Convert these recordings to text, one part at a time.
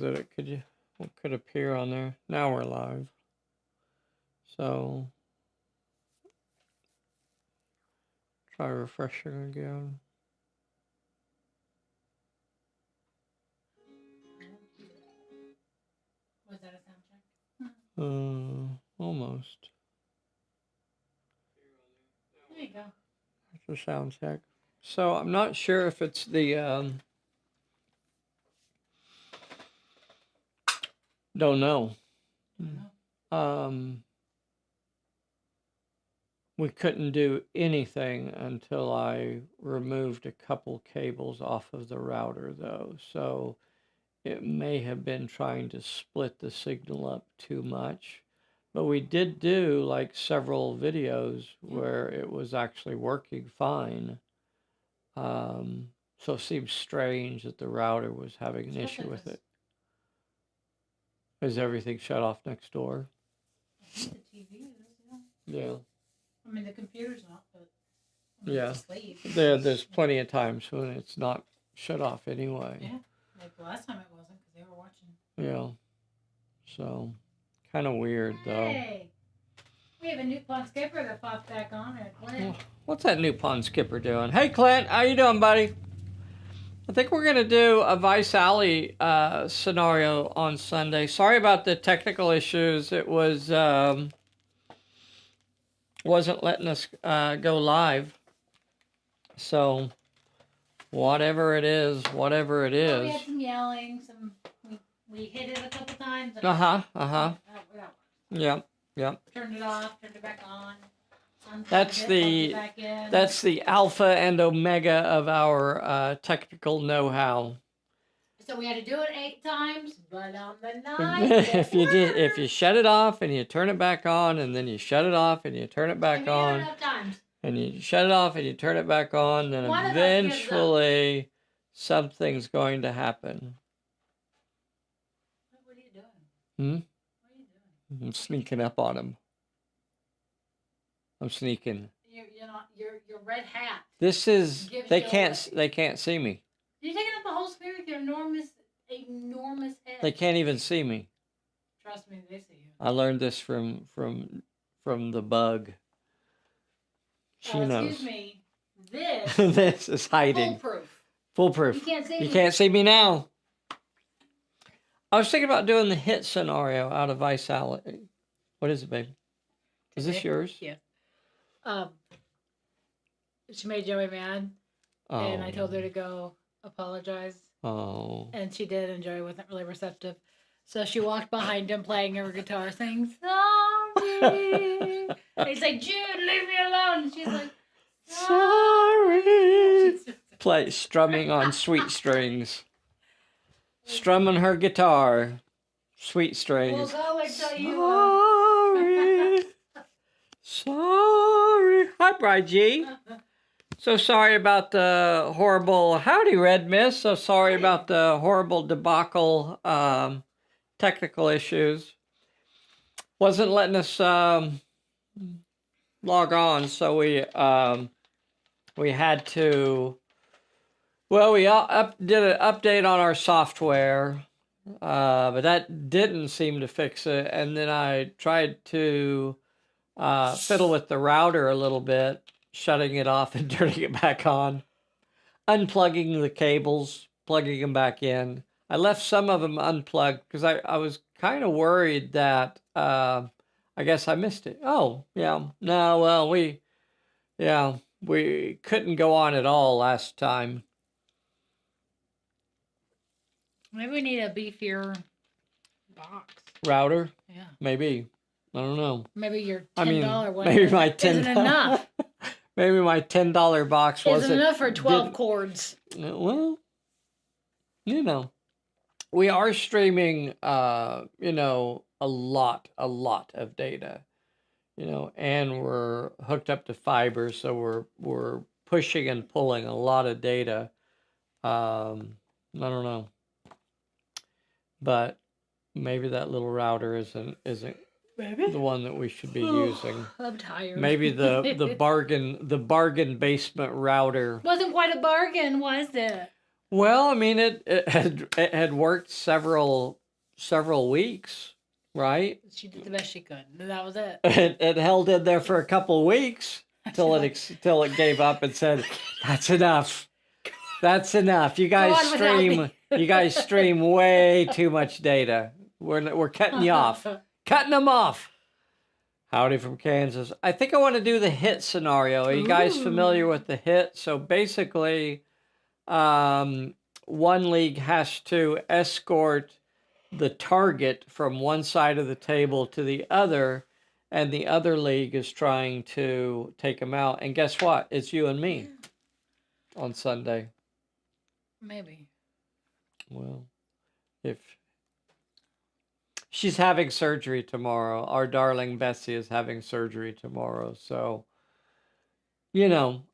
that it could appear on there. Now we're live. So try refreshing again. Was that a sound check? Almost. There you go. That's a sound check. So I'm not sure if it's the don't know. We couldn't do anything until I removed a couple cables off of the router, though. So it may have been trying to split the signal up too much. But we did do like several videos where it was actually working fine. So it seems strange that the router was having an issue with it. Is everything shut off next door? I think the TV is, yeah. I mean, the computer's not, but yeah. There's plenty of times when it's not shut off anyway. Yeah, like the last time it wasn't because they were watching. Yeah. So, kind of weird though. Hey, we have a new pond skipper that popped back on there, Clint. What's that new pond skipper doing? Hey, Clint, how you doing, buddy? I think we're gonna do a Vice Alley scenario on Sunday. Sorry about the technical issues. It was wasn't letting us go live. So whatever it is. Well, we had some yelling. We hit it a couple times. Yeah. Turned it off. Turned it back on. That's the alpha and omega of our technical know-how. So we had to do it 8 times, but on the 9th, if you shut it off and you turn it back on, and then you shut it off and you turn it back on, and you shut it off and you turn it back on, then eventually something's going to happen. What are you doing? What are you doing? I'm sneaking up on him. I'm sneaking. Your red hat. This is they can't see me. You're taking up the whole screen with your enormous head. They can't even see me. Trust me, they see you. I learned this from the bug. She knows. Excuse me. This this is hiding. Foolproof. You can't see me. You can't see me now. I was thinking about doing the hit scenario out of Vice Alley. What is it, babe? Is this yours? Yeah. She made Joey mad, and I told her to go apologize. Oh. And she did, and Joey wasn't really receptive. So she walked behind him playing her guitar, saying, "Sorry." And he's like, "Jude, leave me alone." And she's like, "Sorry." Strumming on sweet strings. Strumming her guitar. Sweet strings. Well, go until you... Sorry. Sorry. Hi, Bride G. So sorry about the horrible... Howdy, Red Miss. So sorry about the horrible debacle, technical issues. Wasn't letting us log on, so we had to... Well, we did an update on our software, but that didn't seem to fix it. And then I tried to fiddle with the router a little bit, shutting it off and turning it back on, unplugging the cables, plugging them back in. I left some of them unplugged because I was kind of worried that I guess I missed it. Oh, yeah. No, well, we couldn't go on at all last time. Maybe we need a beefier box. Router? Yeah. Maybe. I don't know. Maybe your $10 one maybe my isn't enough. Maybe my $10 box wasn't enough for 12 cords. Well, we are streaming, a lot of data, and we're hooked up to fiber, so we're pushing and pulling a lot of data. I don't know. But maybe that little router isn't the one that we should be using. I'm tired. Maybe the bargain basement router. Wasn't quite a bargain, was it? Well, I mean, it had worked several weeks, right? She did the best she could. And that was it. It held in there for a couple of weeks till till it gave up and said, "That's enough. That's enough. You guys on without me." stream way too much data. We're cutting you off. Cutting them off." Howdy from Kansas. I think I want to do the hit scenario. Are you guys familiar with the hit? So basically, one league has to escort the target from one side of the table to the other, and the other league is trying to take them out. And guess what? It's you and me on Sunday. Maybe. Well, if she's having surgery tomorrow, our darling Bessy is having surgery tomorrow, so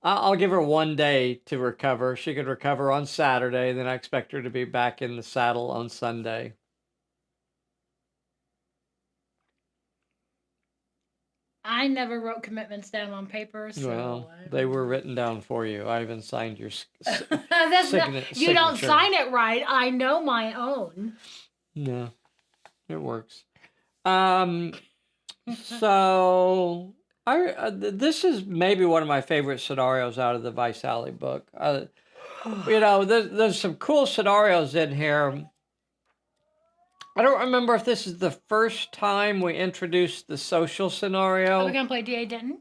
I'll give her one day to recover. She could recover on Saturday, then I expect her to be back in the saddle on Sunday. I never wrote commitments down on paper, so Well, they were written down for you. I even signed your That's not, you don't signature. sign it right. I know my own. No, it works. So this is maybe one of my favorite scenarios out of the Vice Alley book. There's some cool scenarios in here. I don't remember if this is the first time we introduced the social scenario. Are we gonna play D.A. Denton?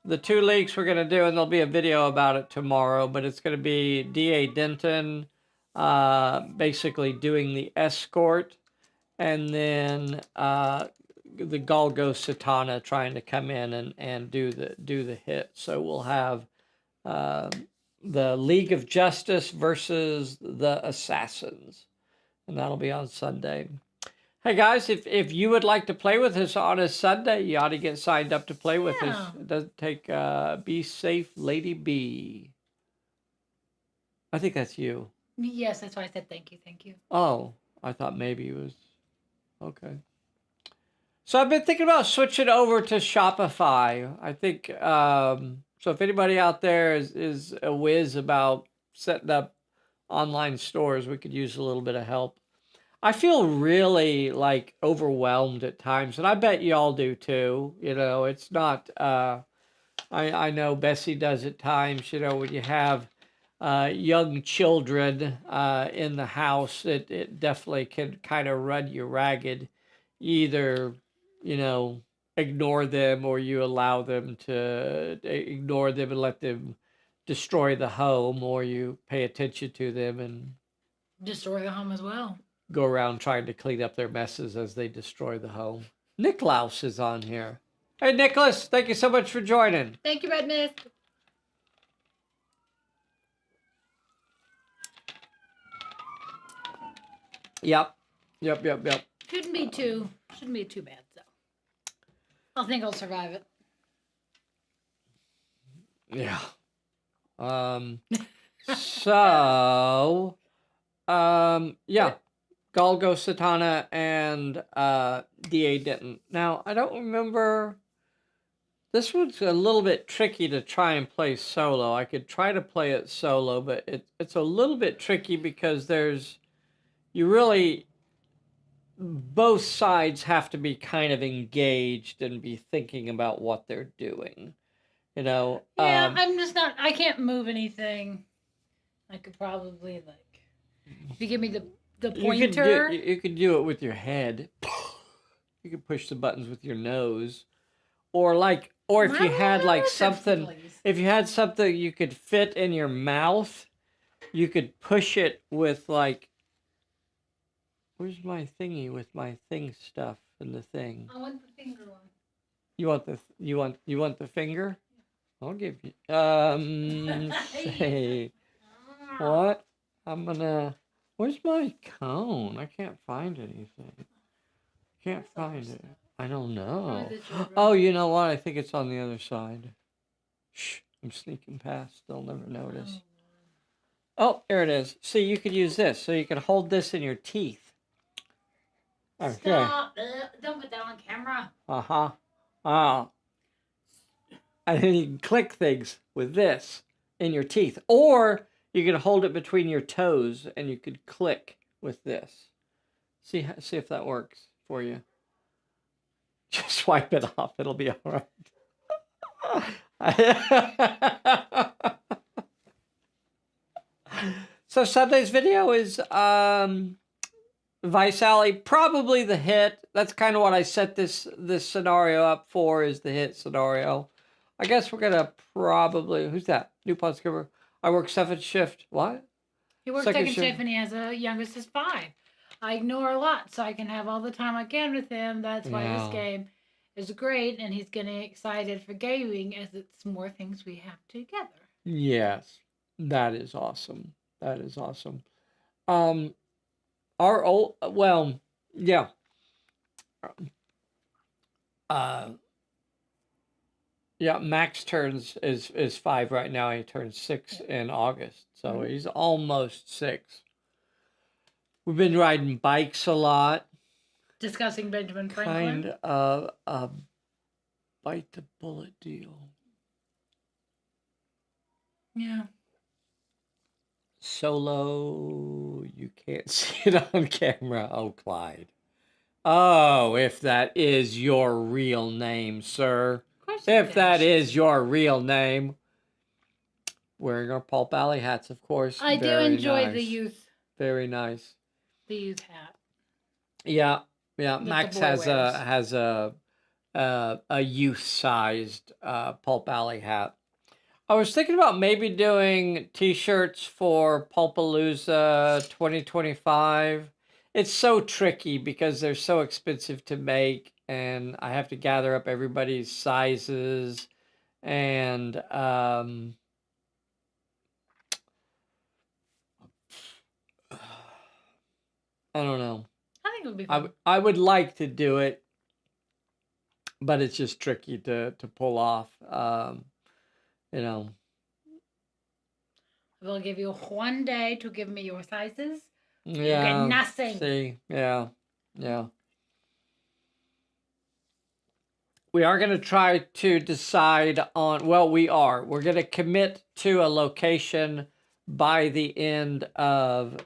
The 2 leagues we're going to do, and there'll be a video about it tomorrow, but it's going to be D.A. Denton basically doing the escort, and then the Galgo Satana trying to come in and do the hit. So we'll have the League of Justice versus the Assassins, and that'll be on Sunday. Hey guys, if you would like to play with us on a Sunday, you ought to get signed up to play with us. It doesn't take Be Safe Lady B. I think that's you. Yes, that's why I said thank you. Oh, I thought maybe it was. Okay. So I've been thinking about switching over to Shopify. I think, so if anybody out there is a whiz about setting up online stores, we could use a little bit of help. I feel really like overwhelmed at times, and I bet you all do too. It's not, I know Bessy does at times, when you have young children in the house, it definitely can kind of run you ragged. You either, ignore them, or you allow them to ignore them and let them destroy the home, or you pay attention to them and destroy the home as well. Go around trying to clean up their messes as they destroy the home. Niklaus is on here. Hey, Nicholas, thank you so much for joining. Thank you, Red Mist. Yep. Shouldn't be too bad, so. I think I'll survive it. Yeah. So, yeah. Galgo Satana and D.A. Denton. Now, I don't remember. This one's a little bit tricky to try and play solo. I could try to play it solo, but it's a little bit tricky because both sides have to be kind of engaged and be thinking about what they're doing. Yeah, I can't move anything. I could probably, if you give me the pointer. You could do it with your head. You could push the buttons with your nose. Or if you had something, if you had something you could fit in your mouth, you could push it with where's my thingy with my thing stuff and the thing? I want the finger one. You want the finger? I'll give you. Say what? Where's my cone? I can't find anything. Can't find it. I don't know. Oh, you know what? I think it's on the other side. Shh, I'm sneaking past. They'll never notice. Oh, there it is. See, you could use this. So you can hold this in your teeth. Okay. Stop. Don't put that on camera. Uh-huh. Oh. And then you can click things with this in your teeth. Or You can hold it between your toes, and you could click with this. See if that works for you. Just wipe it off. It'll be all right. So Sunday's video is Vice Alley, probably the hit. That's kind of what I set this scenario up for, is the hit scenario. I guess we're gonna probably, who's that? New cover. I work second shift. What? He works second shift and he has a youngest is 5. I ignore a lot so I can have all the time I can with him. That's why this game is great, and he's getting excited for gaming as it's more things we have together. Yes, that is awesome. That is awesome. Our old, well, yeah. Yeah, Max is 5 right now. He turns 6 in August, so he's almost 6. We've been riding bikes a lot. Discussing Benjamin Franklin. Kind of a bite the bullet deal. Yeah. Solo, you can't see it on camera. Oh, Clyde. Oh, if that is your real name, sir. Of course if that is your real name. Wearing our Pulp Alley hats, of course. I do enjoy the youth. Very nice. The youth hat. Yeah, yeah. Max has a youth-sized Pulp Alley hat. I was thinking about maybe doing T-shirts for Pulpalooza 2025. It's so tricky because they're so expensive to make, and I have to gather up everybody's sizes, and I don't know. I think it would be fun. I would like to do it, but it's just tricky to pull off. You know. I will give you 1 day to give me your sizes. Yeah. You get nothing. See, yeah. We are going to try to decide on, well, we're going to commit to a location by the end of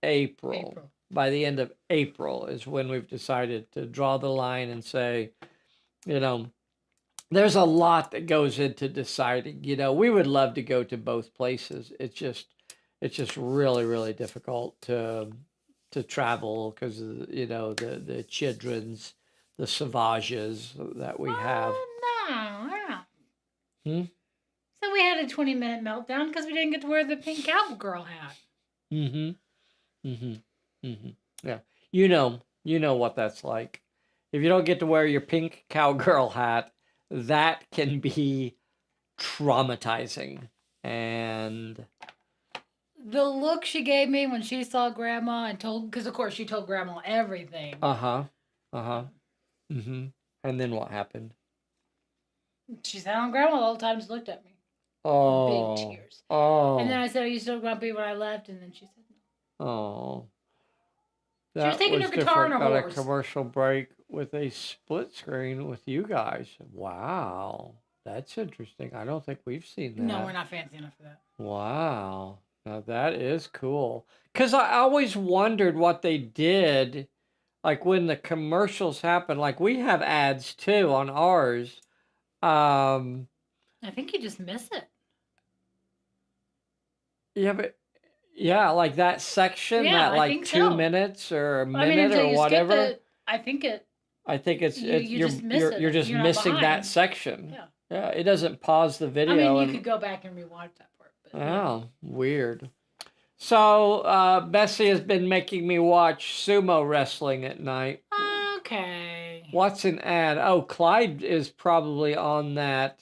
April. By the end of April is when we've decided to draw the line and say, there's a lot that goes into deciding. We would love to go to both places. It's just really, really difficult to travel because the children's, the sauvages that we have. No. So we had a 20-minute meltdown because we didn't get to wear the pink cowgirl hat. Yeah. You know what that's like. If you don't get to wear your pink cowgirl hat, that can be traumatizing. And the look she gave me when she saw Grandma and because of course she told Grandma everything. And then what happened? She sat on Grandma all the time, just looked at me. Oh. Big tears. Oh. And then I said, "Are you still grumpy when I left?" And then she said no. Oh. She was taking her guitar and her horse. Got a commercial break with a split screen with you guys. Wow. That's interesting. I don't think we've seen that. No, we're not fancy enough for that. Wow. Now that is cool. Because I always wondered what they did, like when the commercials happen. Like we have ads too on ours. I think you just miss it. Yeah, but like that section, that like 2 minutes or a minute or whatever. I think it's you're just missing that section. Yeah, it doesn't pause the video. You could go back and rewatch that part. But, weird. So Bessy has been making me watch sumo wrestling at night. Okay. What's an ad? Oh, Clyde is probably on that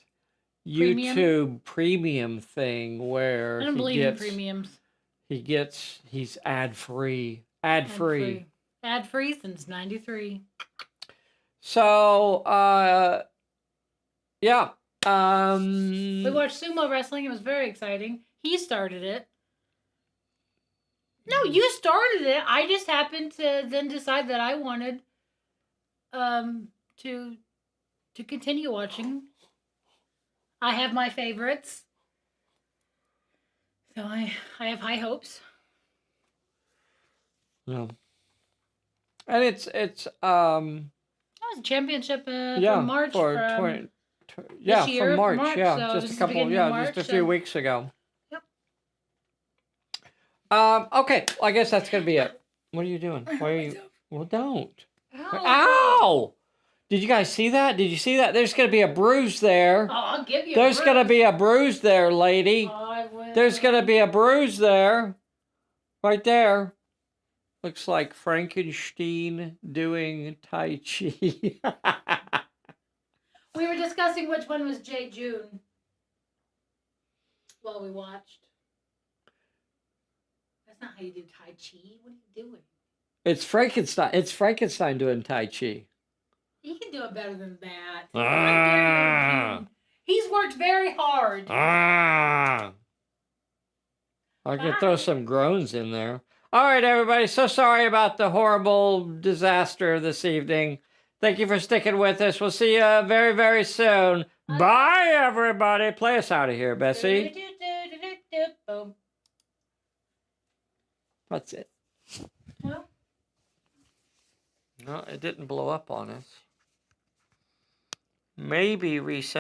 YouTube premium thing where I don't believe in premiums. He's ad free. Ad free since '93. So yeah. We watched sumo wrestling. It was very exciting. He started it. No, you started it. I just happened to then decide that I wanted to continue watching. I have my favorites. So I have high hopes. Yeah. And it's That was a championship yeah, from March for from 20, this from year, from March, March. yeah, So just this a is the couple, beginning of yeah, March. just a few weeks ago. Yep. Okay, well, I guess that's gonna be it. What are you doing? Why are you? Well, don't. Ow! Ow! Did you guys see that? Did you see that? There's gonna be a bruise there. Oh, I'll give you. There's gonna be a bruise there, lady. I will. There's gonna be a bruise there, right there. Looks like Frankenstein doing Tai Chi. We were discussing which one was J. June while we watched. That's not how you do Tai Chi. What are you doing? It's Frankenstein. It's Frankenstein doing Tai Chi. He can do it better than that. Ah. He's worked very hard. Ah. I could throw some groans in there. All right, everybody. So sorry about the horrible disaster this evening. Thank you for sticking with us. We'll see you very, very soon. Bye, everybody. Play us out of here, Bessy. That's it. No? No, it didn't blow up on us. Maybe reset.